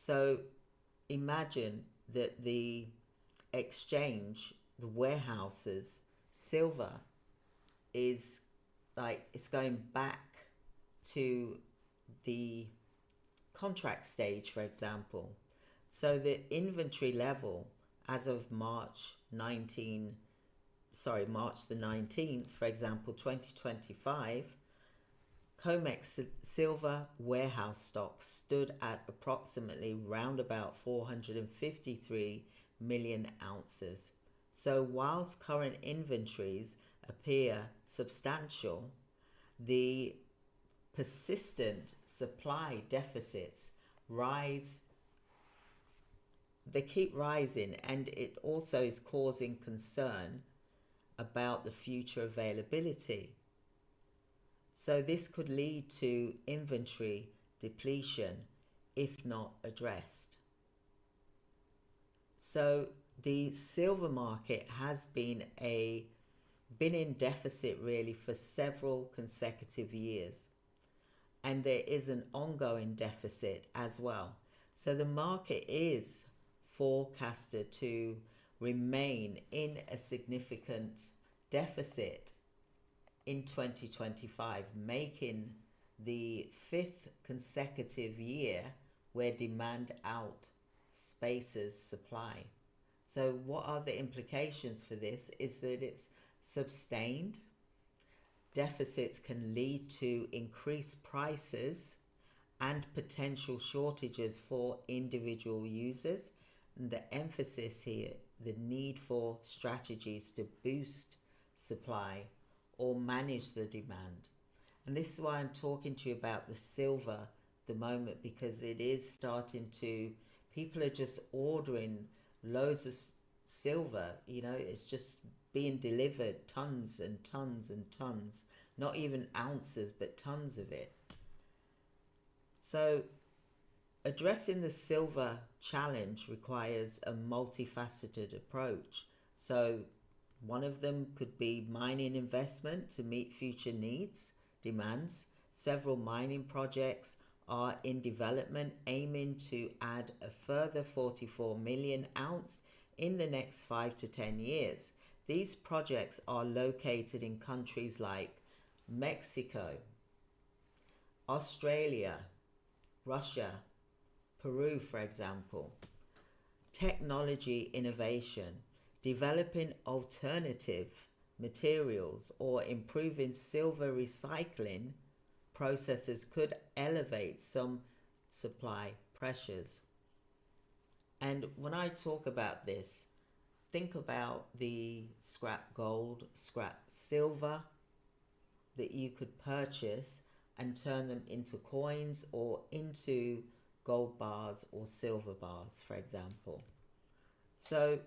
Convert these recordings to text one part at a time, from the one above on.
So imagine that the exchange, the warehouses, silver is like it's going back to the contract stage, for example. So the inventory level as of March the 19th, for example, 2025, COMEX silver warehouse stocks stood at approximately round about 453 million ounces. So whilst current inventories appear substantial, the persistent supply deficits rise, they keep rising, and it also is causing concern about the future availability. So this could lead to inventory depletion if not addressed. So the silver market has been in deficit really for several consecutive years, and there is an ongoing deficit as well. So the market is forecasted to remain in a significant deficit in 2025, making the fifth consecutive year where demand outspaces supply. So what are the implications for this? Is that it's sustained. Deficits can lead to increased prices and potential shortages for individual users. And the emphasis here, the need for strategies to boost supply or manage the demand. And this is why I'm talking to you about the silver at the moment, because it is starting to, people are just ordering loads of silver, it's just being delivered, tons and tons and tons, not even ounces, but tons of it. So addressing the silver challenge requires a multifaceted approach. So one of them could be mining investment to meet future demands. Several mining projects are in development aiming to add a further 44 million ounce in the next 5 to 10 years. These projects are located in countries like Mexico, Australia, Russia, Peru, for example. Technology innovation, developing alternative materials or improving silver recycling processes could elevate some supply pressures. And when I talk about this, think about the scrap gold, scrap silver that you could purchase and turn them into coins or into gold bars or silver bars, for example. So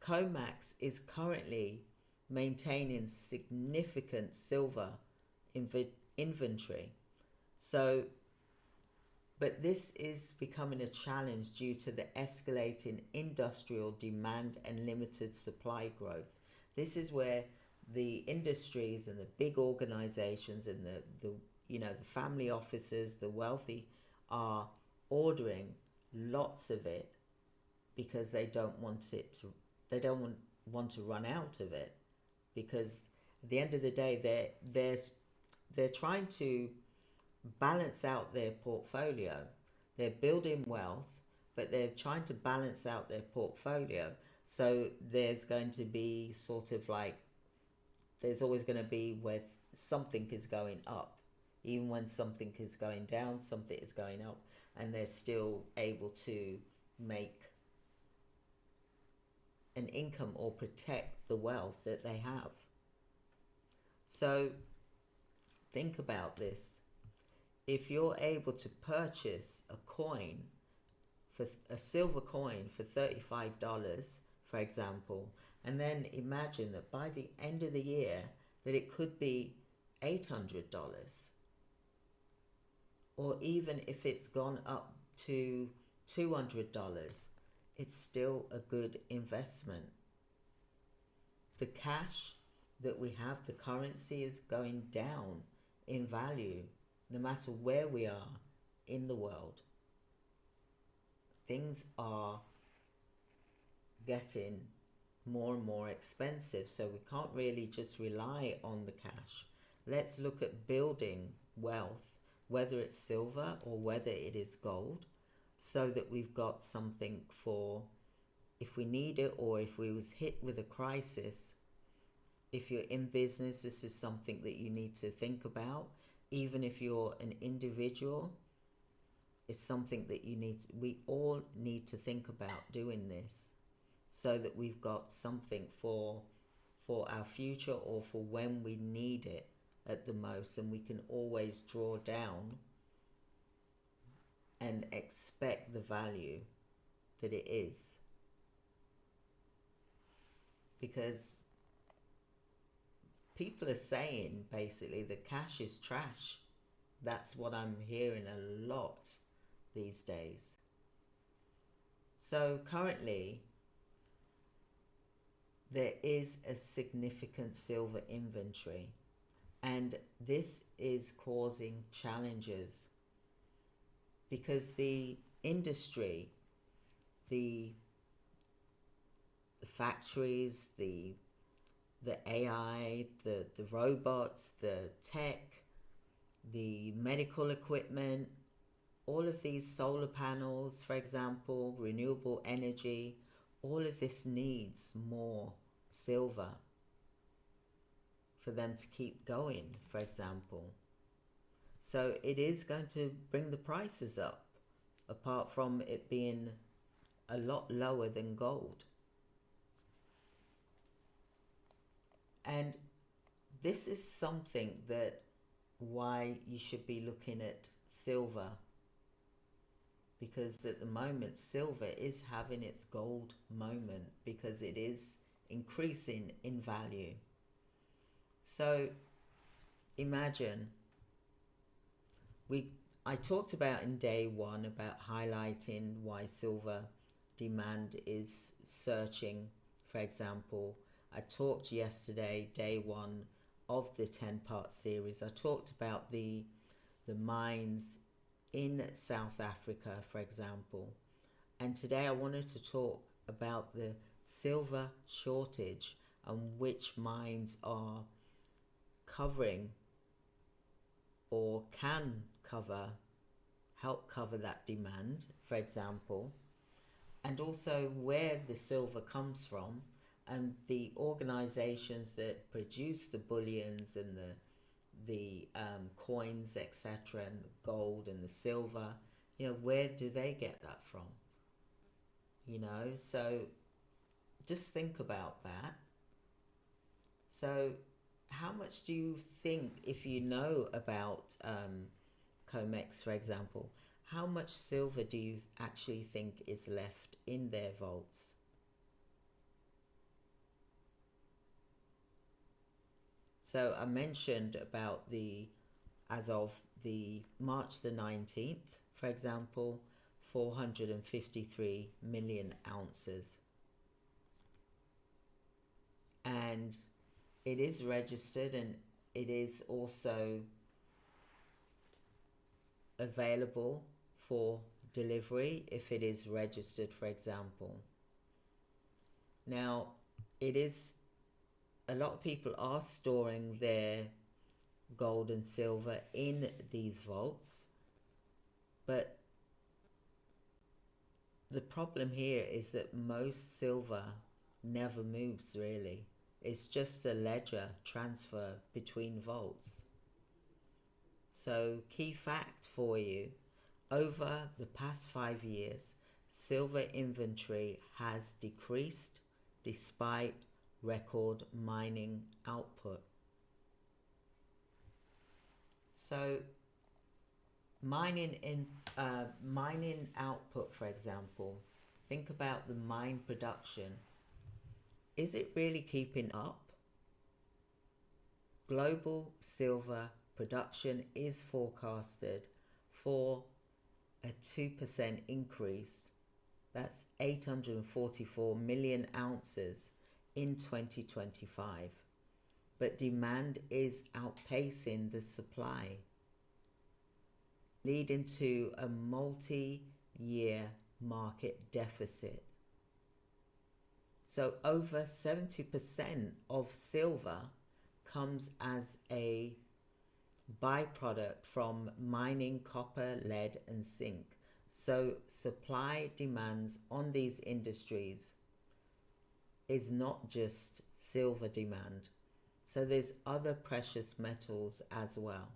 COMEX is currently maintaining significant silver inventory. So, but this is becoming a challenge due to the escalating industrial demand and limited supply growth. This is where the industries and the big organizations and the family offices, the wealthy, are ordering lots of it because they don't want to run out of it, because at the end of the day they're trying to balance out their portfolio. They're building wealth, but they're trying to balance out their portfolio. So there's going to be there's always going to be where something is going up. Even when something is going down, something is going up, and they're still able to make an income or protect the wealth that they have. So think about this. If you're able to purchase a silver coin for $35, for example, and then imagine that by the end of the year that it could be $800, or even if it's gone up to $200, it's still a good investment. The cash that we have, the currency, is going down in value no matter where we are in the world. things are getting more and more expensive, so we can't really just rely on the cash. Let's look at building wealth, whether it's silver or whether it is gold, so that we've got something for if we need it, or if we was hit with a crisis. If you're in business, this is something that you need to think about. Even if you're an individual, it's something that we all need to think about doing this, so that we've got something for our future, or for when we need it at the most, and we can always draw down and expect the value that it is. Because people are saying basically that cash is trash. That's what I'm hearing a lot these days. So currently, there is a significant silver inventory, and this is causing challenges because the industry, the factories, the AI, the robots, the tech, the medical equipment, all of these solar panels, for example, renewable energy, all of this needs more silver for them to keep going, for example. So it is going to bring the prices up, apart from it being a lot lower than gold. And this is something that why you should be looking at silver, because at the moment silver is having its gold moment, because it is increasing in value. So imagine, I talked about in day one about highlighting why silver demand is searching, for example. I talked yesterday, day one of the 10-part series, I talked about the mines in South Africa, for example. And today I wanted to talk about the silver shortage and which mines are covering or can help cover that demand, for example, and also where the silver comes from, and the organizations that produce the bullions and the coins, etc., and the gold and the silver, where do they get that from? So just think about that. So how much do you think, if you know about COMEX, for example, how much silver do you actually think is left in their vaults? So I mentioned about as of the March the 19th, for example, 453 million ounces. And it is registered, and it is also available for delivery if it is registered, for example. Now, a lot of people are storing their gold and silver in these vaults, but the problem here is that most silver never moves really. It's just a ledger transfer between vaults. So, key fact for you, over the past 5 years, silver inventory has decreased despite record mining output. So mining output, for example, think about the mine production. Is it really keeping up? Global silver production is forecasted for a 2% increase. That's 844 million ounces in 2025. But demand is outpacing the supply, leading to a multi-year market deficit. So over 70% of silver comes as a byproduct from mining copper, lead, and zinc. So supply demands on these industries is not just silver demand. So there's other precious metals as well.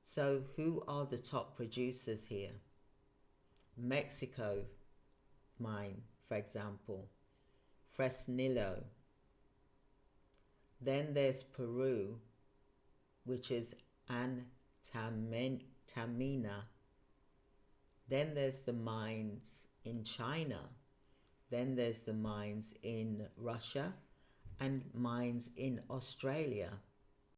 So who are the top producers here? Mexico mine, for example, Fresnillo. Then there's Peru, which is Antamina. Then there's the mines in China. Then there's the mines in Russia and mines in Australia.